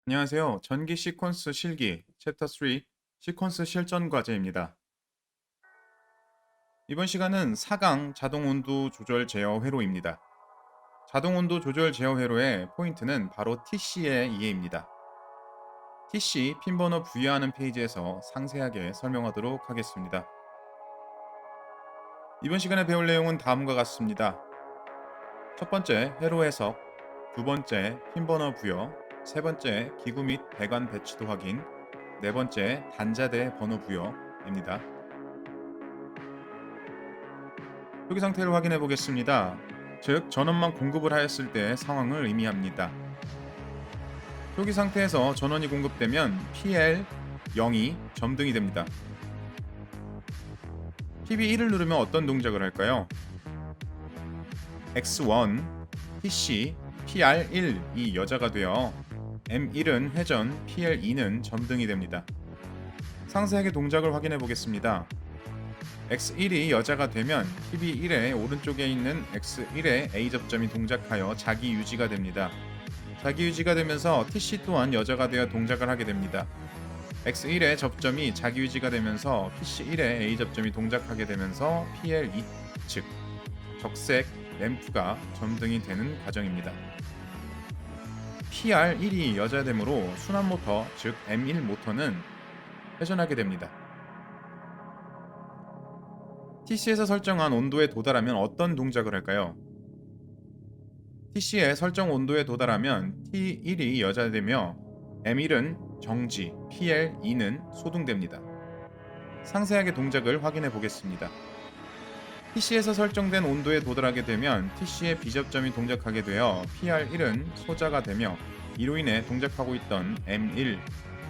안녕하세요. 전기 시퀀스 실기 챕터 3 시퀀스 실전 과제입니다. 이번 시간은 4강 자동 온도 조절 제어 회로입니다. 자동 온도 조절 제어 회로의 포인트는 바로 TC의 이해입니다. TC 핀 번호 부여하는 페이지에서 상세하게 설명하도록 하겠습니다. 이번 시간에 배울 내용은 다음과 같습니다. 첫 번째 회로 해석, 두 번째 핀 번호 부여, 세 번째 기구 및 배관 배치도 확인, 네 번째 단자대 번호 부여입니다. 초기 상태를 확인해 보겠습니다. 즉 전원만 공급을 하였을 때의 상황을 의미합니다. 초기 상태에서 전원이 공급되면 PL 0이 점등이 됩니다. PB1을 누르면 어떤 동작을 할까요? X1, PC, PR1이 여자가 되어 M1은 회전, PL2는 점등이 됩니다. 상세하게 동작을 확인해 보겠습니다. X1이 여자가 되면 PB1의 오른쪽에 있는 X1의 A 접점이 동작하여 자기 유지가 됩니다. 자기 유지가 되면서 TC 또한 여자가 되어 동작을 하게 됩니다. X1의 접점이 자기 유지가 되면서 PC1의 A 접점이 동작하게 되면서 PL2 즉 적색 램프가 점등이 되는 과정입니다. PR1이 여자되므로 순환 모터 즉 M1 모터는 회전하게 됩니다. TC에서 설정한 온도에 도달하면 어떤 동작을 할까요? TC의 설정 온도에 도달하면 T1이 여자되며 M1은 정지, PL2는 소등됩니다. 상세하게 동작을 확인해 보겠습니다. TC에서 설정된 온도에 도달하게 되면 TC의 B접점이 동작하게 되어 PR1은 소자가 되며 이로 인해 동작하고 있던 M1,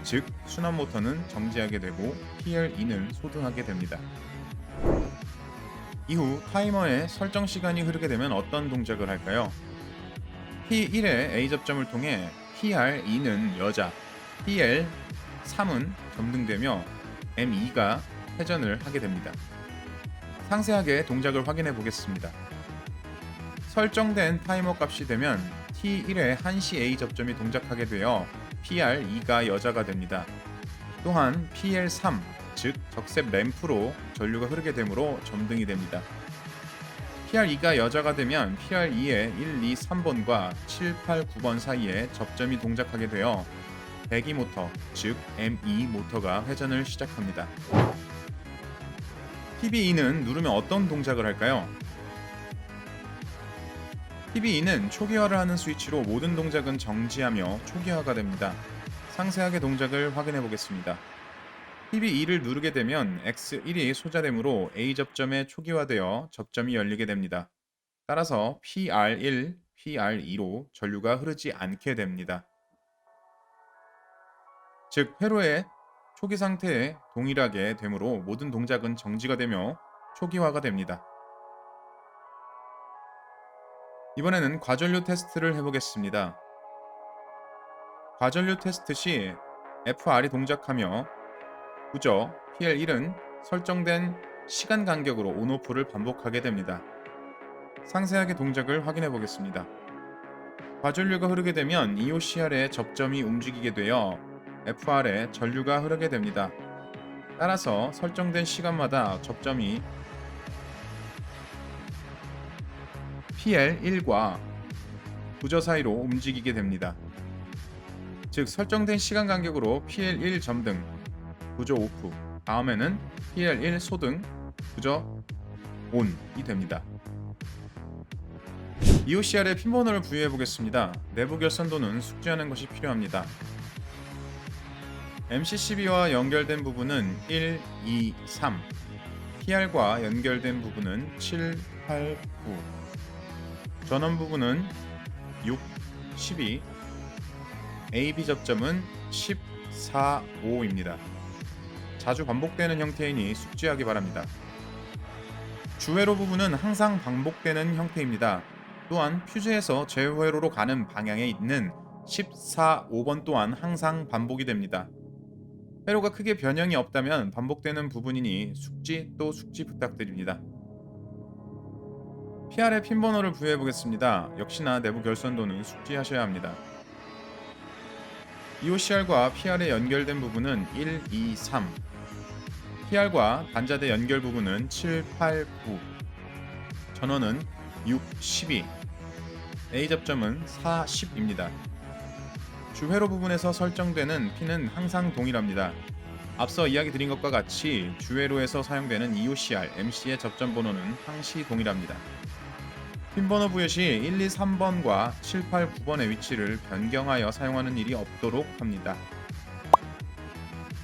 즉 순환 모터는 정지하게 되고 PL2는 소등하게 됩니다. 이후 타이머의 설정 시간이 흐르게 되면 어떤 동작을 할까요? P1의 A 접점을 통해 PR2는 여자, PL3은 점등되며 M2가 회전을 하게 됩니다. 상세하게 동작을 확인해 보겠습니다. 설정된 타이머 값이 되면 T1의 한시 A 접점이 동작하게 되어 PR2가 여자가 됩니다. 또한 PL3, 즉 적색 램프로 전류가 흐르게 되므로 점등이 됩니다. PR2가 여자가 되면 PR2의 1, 2, 3번과 7, 8, 9번 사이에 접점이 동작하게 되어 배기 모터, 즉 M2 모터가 회전을 시작합니다. PB2는 누르면 어떤 동작을 할까요? PB2는 초기화를 하는 스위치로 모든 동작은 정지하며 초기화가 됩니다. 상세하게 동작을 확인해 보겠습니다. PB2를 누르게 되면 X1이 소자되므로 A 접점에 초기화되어 접점이 열리게 됩니다. 따라서 PR1, PR2로 전류가 흐르지 않게 됩니다. 즉 회로의 초기 상태에 동일하게 되므로 모든 동작은 정지가 되며 초기화가 됩니다. 이번에는 과전류 테스트를 해보겠습니다. 과전류 테스트 시 FR이 동작하며 부저 PL1은 설정된 시간 간격으로 온오프를 반복하게 됩니다. 상세하게 동작을 확인해 보겠습니다. 과전류가 흐르게 되면 EOCR의 접점이 움직이게 되어 FR에 전류가 흐르게 됩니다. 따라서 설정된 시간마다 접점이 PL1과 부저 사이로 움직이게 됩니다. 즉 설정된 시간 간격으로 PL1 점등, 부저 오프, 다음에는 PL1 소등, 부저 온이 됩니다. EOCR에 핀 번호를 부여해 보겠습니다. 내부 결선도는 숙지하는 것이 필요합니다. MCCB와 연결된 부분은 1, 2, 3, PR과 연결된 부분은 7, 8, 9, 전원 부분은 6, 12, AB 접점은 10, 4, 5입니다. 자주 반복되는 형태이니 숙지하기 바랍니다. 주회로 부분은 항상 반복되는 형태입니다. 또한 퓨즈에서 제회로로 가는 방향에 있는 14, 5번 또한 항상 반복이 됩니다. 회로가 크게 변형이 없다면 반복되는 부분이니 숙지 또 숙지 부탁드립니다. PR의 핀 번호를 부여해 보겠습니다. 역시나 내부 결선도는 숙지하셔야 합니다. EOCR과 PR에 연결된 부분은 1, 2, 3. PR과 단자대 연결 부분은 7, 8, 9. 전원은 6, 12. A 접점은 4, 10입니다. 주회로 부분에서 설정되는 핀은 항상 동일합니다. 앞서 이야기 드린 것과 같이 주회로에서 사용되는 EOCR, MC의 접점 번호는 항시 동일합니다. 핀 번호 부여 시 1, 2, 3번과 7, 8, 9번의 위치를 변경하여 사용하는 일이 없도록 합니다.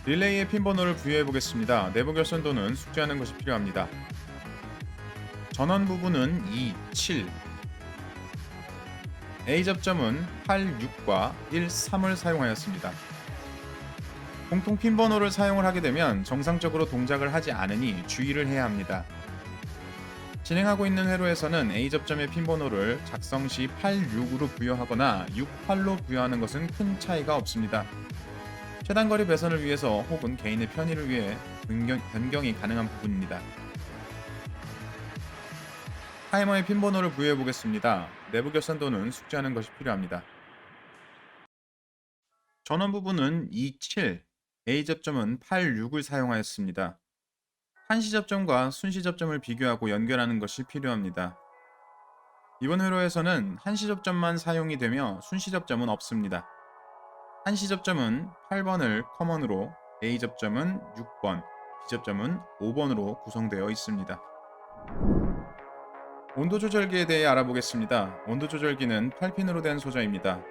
릴레이의 핀 번호를 부여해 보겠습니다. 내부 결선도는 숙지하는 것이 필요합니다. 전원 부분은 2, 7. A 접점은 8, 6과 1, 3을 사용하였습니다. 공통 핀 번호를 사용을 하게 되면 정상적으로 동작을 하지 않으니 주의를 해야 합니다. 진행하고 있는 회로에서는 A 접점의 핀 번호를 작성 시 8, 6으로 부여하거나 6, 8로 부여하는 것은 큰 차이가 없습니다. 최단거리 배선을 위해서 혹은 개인의 편의를 위해 변경이 가능한 부분입니다. 타이머의 핀 번호를 부여해 보겠습니다. 내부 결선도는 숙지하는 것이 필요합니다. 전원 부분은 2, 7, A 접점은 8, 6을 사용하였습니다. 한시 접점과 순시 접점을 비교하고 연결하는 것이 필요합니다. 이번 회로에서는 한시 접점만 사용이 되며 순시 접점은 없습니다. 한시 접점은 8번을 커먼으로, A 접점은 6번, B 접점은 5번으로 구성되어 있습니다. 온도 조절기에 대해 알아보겠습니다. 온도 조절기는 8핀으로 된 소자입니다.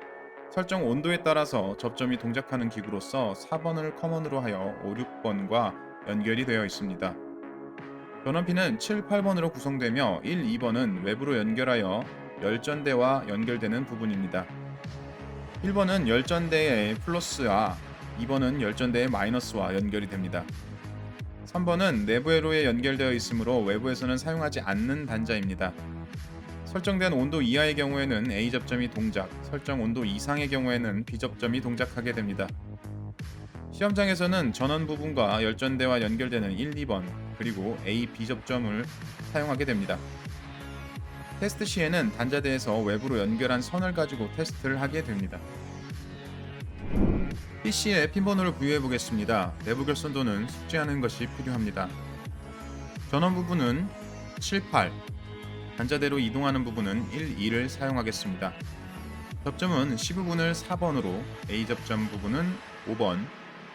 설정 온도에 따라서 접점이 동작하는 기구로서 4번을 커먼으로 하여 5, 6번과 연결이 되어 있습니다. 전원핀은 7, 8번으로 구성되며 1, 2번은 외부로 연결하여 열전대와 연결되는 부분입니다. 1번은 열전대의 플러스와 2번은 열전대의 마이너스와 연결이 됩니다. 3번은 내부 회로에 연결되어 있으므로 외부에서는 사용하지 않는 단자입니다. 설정된 온도 이하의 경우에는 A 접점이 동작, 설정 온도 이상의 경우에는 B 접점이 동작하게 됩니다. 시험장에서는 전원 부분과 열전대와 연결되는 1, 2번, 그리고 A, B 접점을 사용하게 됩니다. 테스트 시에는 단자대에서 외부로 연결한 선을 가지고 테스트를 하게 됩니다. PC에 핀 번호를 부여해 보겠습니다. 내부 결선도는 숙지하는 것이 필요합니다. 전원 부분은 7, 8, 단자대로 이동하는 부분은 1, 2를 사용하겠습니다. 접점은 15분을 4번으로, A 접점 부분은 5번,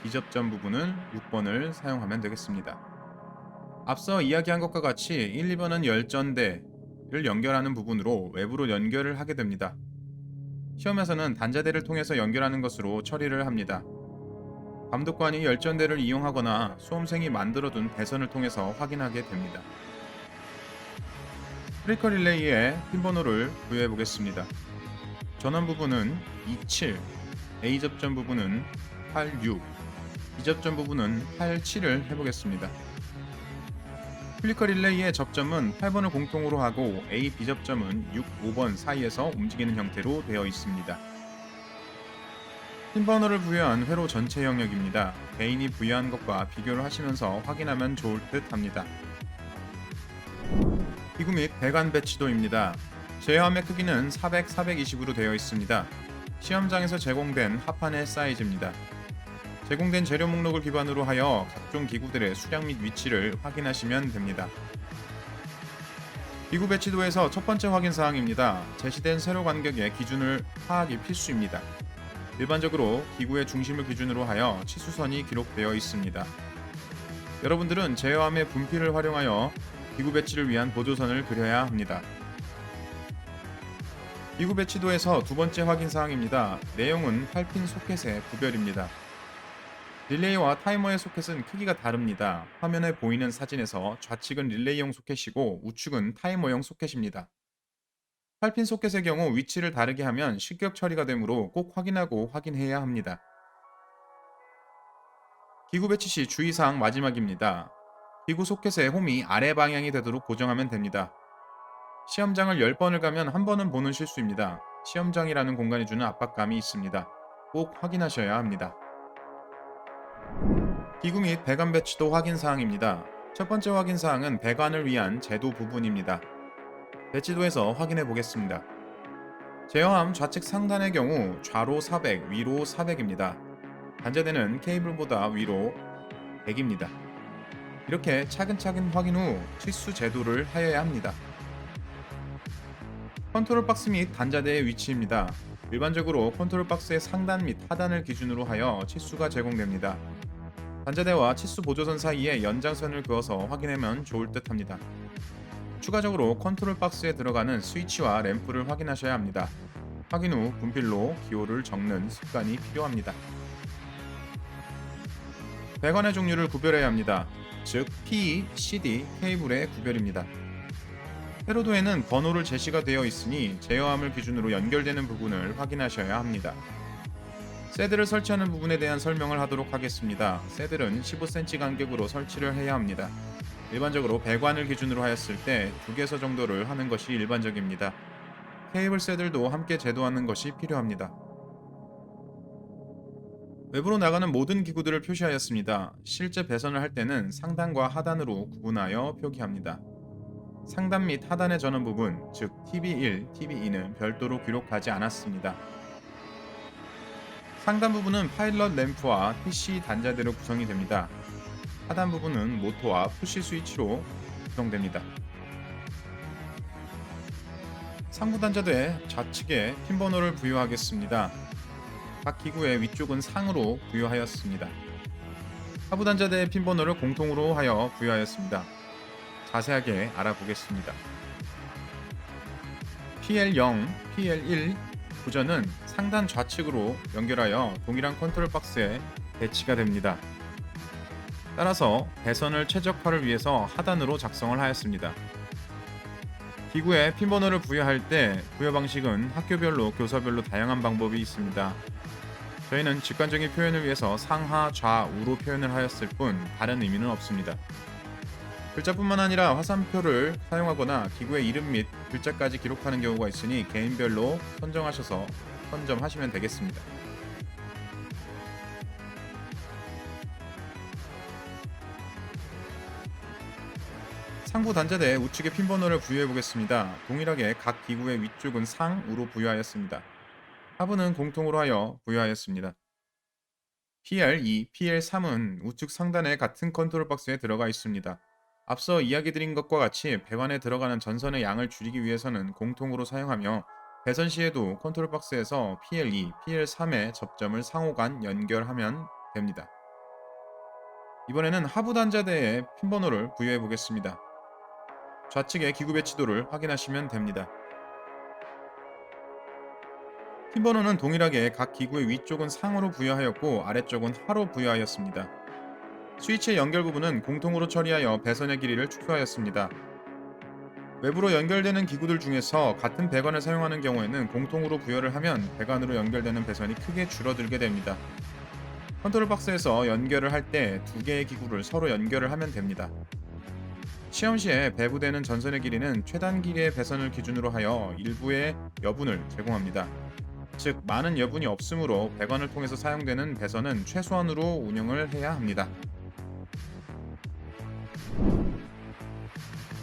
B 접점 부분은 6번을 사용하면 되겠습니다. 앞서 이야기한 것과 같이 1, 2번은 열전대를 연결하는 부분으로 외부로 연결을 하게 됩니다. 시험에서는 단자대를 통해서 연결하는 것으로 처리를 합니다. 감독관이 열전대를 이용하거나 수험생이 만들어둔 배선을 통해서 확인하게 됩니다. 스피커 릴레이에 핀 번호를 부여해 보겠습니다. 전원 부분은 27, A 접점 부분은 86, B 접점 부분은 87을 해보겠습니다. 플리커 릴레이의 접점은 8번을 공통으로 하고 A, B 접점은 6, 5번 사이에서 움직이는 형태로 되어 있습니다. 핀 번호를 부여한 회로 전체 영역입니다. 개인이 부여한 것과 비교를 하시면서 확인하면 좋을 듯 합니다. 기구 및 배관 배치도입니다. 제어함의 크기는 400, 420으로 되어 있습니다. 시험장에서 제공된 합판의 사이즈입니다. 제공된 재료 목록을 기반으로 하여 각종 기구들의 수량 및 위치를 확인하시면 됩니다. 기구 배치도에서 첫 번째 확인 사항입니다. 제시된 세로 간격의 기준을 파악이 필수입니다. 일반적으로 기구의 중심을 기준으로 하여 치수선이 기록되어 있습니다. 여러분들은 제어함의 분필을 활용하여 기구 배치를 위한 보조선을 그려야 합니다. 기구 배치도에서 두 번째 확인 사항입니다. 내용은 8핀 소켓의 구별입니다. 릴레이와 타이머의 소켓은 크기가 다릅니다. 화면에 보이는 사진에서 좌측은 릴레이용 소켓이고 우측은 타이머용 소켓입니다. 8핀 소켓의 경우 위치를 다르게 하면 실격 처리가 되므로 꼭 확인하고 확인해야 합니다. 기구 배치 시 주의사항 마지막입니다. 기구 소켓의 홈이 아래 방향이 되도록 고정하면 됩니다. 시험장을 10번을 가면 1번은 보는 실수입니다. 시험장이라는 공간이 주는 압박감이 있습니다. 꼭 확인하셔야 합니다. 기구 및 배관 배치도 확인 사항입니다. 첫 번째 확인 사항은 배관을 위한 제도 부분입니다. 배치도에서 확인해 보겠습니다. 제어함 좌측 상단의 경우 좌로 400, 위로 400입니다. 단자대는 케이블보다 위로 100입니다. 이렇게 차근차근 확인 후 치수 제도를 하여야 합니다. 컨트롤 박스 및 단자대의 위치입니다. 일반적으로 컨트롤 박스의 상단 및 하단을 기준으로 하여 치수가 제공됩니다. 단자대와 치수 보조선 사이에 연장선을 그어서 확인하면 좋을 듯 합니다. 추가적으로 컨트롤 박스에 들어가는 스위치와 램프를 확인하셔야 합니다. 확인 후 분필로 기호를 적는 습관이 필요합니다. 배관의 종류를 구별해야 합니다. 즉 P, CD, 케이블의 구별입니다. 회로도에는 번호를 제시가 되어 있으니 제어함을 기준으로 연결되는 부분을 확인하셔야 합니다. 새들을 설치하는 부분에 대한 설명을 하도록 하겠습니다. 새들은 15cm 간격으로 설치를 해야 합니다. 일반적으로 배관을 기준으로 하였을 때 2개서 정도를 하는 것이 일반적입니다. 케이블 새들도 함께 제도하는 것이 필요합니다. 외부로 나가는 모든 기구들을 표시하였습니다. 실제 배선을 할 때는 상단과 하단으로 구분하여 표기합니다. 상단 및 하단의 전원 부분, 즉 TB1, TB2는 별도로 기록하지 않았습니다. 상단 부분은 파일럿 램프와 PC 단자대로 구성이 됩니다. 하단 부분은 모터와 푸시 스위치로 구성됩니다. 상부 단자대 좌측에 핀 번호를 부여하겠습니다. 각 기구의 위쪽은 상으로 부여하였습니다. 하부 단자대의 핀 번호를 공통으로 하여 부여하였습니다. 자세하게 알아보겠습니다. PL0, PL1 구전은 상단 좌측으로 연결하여 동일한 컨트롤 박스에 배치가 됩니다. 따라서 배선을 최적화를 위해서 하단으로 작성을 하였습니다. 기구에 핀 번호를 부여할 때 부여 방식은 학교별로 교사별로 다양한 방법이 있습니다. 저희는 직관적인 표현을 위해서 상하, 좌, 우로 표현을 하였을 뿐 다른 의미는 없습니다. 글자뿐만 아니라 화살표를 사용하거나 기구의 이름 및 글자까지 기록하는 경우가 있으니 개인별로 선정하셔서 선점하시면 되겠습니다. 상부 단자대 우측에 핀 번호를 부여해 보겠습니다. 동일하게 각 기구의 위쪽은 상, 우로 부여하였습니다. 하부는 공통으로 하여 부여하였습니다. PL2, PL3은 우측 상단에 같은 컨트롤 박스에 들어가 있습니다. 앞서 이야기 드린 것과 같이 배관에 들어가는 전선의 양을 줄이기 위해서는 공통으로 사용하며 배선 시에도 컨트롤 박스에서 PL2, PL3의 접점을 상호간 연결하면 됩니다. 이번에는 하부 단자대에 핀 번호를 부여해 보겠습니다. 좌측의 기구 배치도를 확인하시면 됩니다. 핀 번호는 동일하게 각 기구의 위쪽은 상으로 부여하였고 아래쪽은 하로 부여하였습니다. 스위치의 연결 부분은 공통으로 처리하여 배선의 길이를 축소하였습니다. 외부로 연결되는 기구들 중에서 같은 배관을 사용하는 경우에는 공통으로 부여를 하면 배관으로 연결되는 배선이 크게 줄어들게 됩니다. 컨트롤 박스에서 연결을 할 때 2개의 기구를 서로 연결을 하면 됩니다. 시험 시에 배부되는 전선의 길이는 최단 길이의 배선을 기준으로 하여 일부의 여분을 제공합니다. 즉 많은 여분이 없으므로 배관을 통해서 사용되는 배선은 최소한으로 운영을 해야 합니다.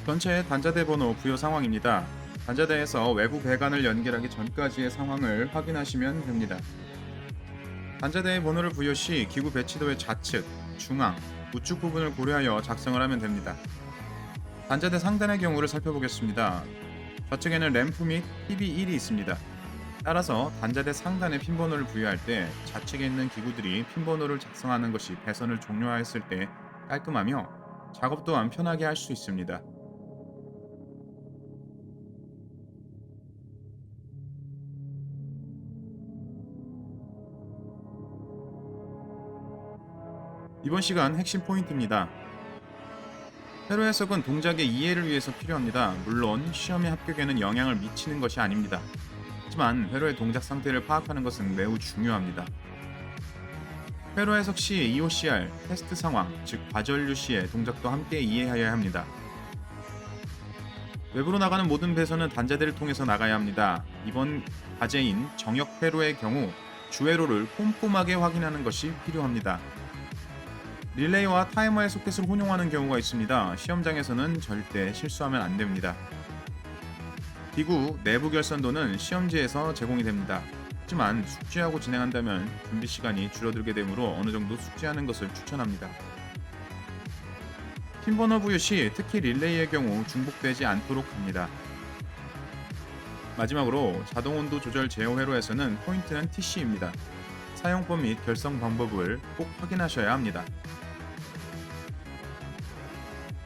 전체 단자대 번호 부여 상황입니다. 단자대에서 외부 배관을 연결하기 전까지의 상황을 확인하시면 됩니다. 단자대의 번호를 부여 시 기구 배치도의 좌측, 중앙, 우측 부분을 고려하여 작성을 하면 됩니다. 단자대 상단의 경우를 살펴보겠습니다. 좌측에는 램프 및 TB1이 있습니다. 따라서 단자대 상단에 핀 번호를 부여할 때 좌측에 있는 기구들이 핀 번호를 작성하는 것이 배선을 종료하였을 때 깔끔하며 작업 또한 편하게 할 수 있습니다. 이번 시간 핵심 포인트입니다. 회로 해석은 동작의 이해를 위해서 필요합니다. 물론 시험의 합격에는 영향을 미치는 것이 아닙니다. 하지만 회로의 동작 상태를 파악하는 것은 매우 중요합니다. 회로 해석 시 EOCR, 테스트 상황, 즉 과전류 시의 동작도 함께 이해하여야 합니다. 외부로 나가는 모든 배선은 단자대를 통해서 나가야 합니다. 이번 과제인 정역 회로의 경우 주회로를 꼼꼼하게 확인하는 것이 필요합니다. 릴레이와 타이머의 소켓을 혼용하는 경우가 있습니다. 시험장에서는 절대 실수하면 안 됩니다. 기구 내부 결선도는 시험지에서 제공이 됩니다. 하지만 숙지하고 진행한다면 준비 시간이 줄어들게 되므로 어느 정도 숙지하는 것을 추천합니다. 핀버너 부여 시 특히 릴레이의 경우 중복되지 않도록 합니다. 마지막으로 자동 온도 조절 제어 회로에서는 포인트는 TC입니다. 사용법 및 결성 방법을 꼭 확인하셔야 합니다.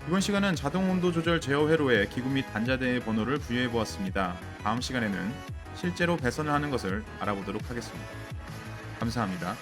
이번 시간은 자동 온도 조절 제어 회로에 기구 및 단자대의 번호를 부여해 보았습니다. 다음 시간에는 실제로 배선을 하는 것을 알아보도록 하겠습니다. 감사합니다.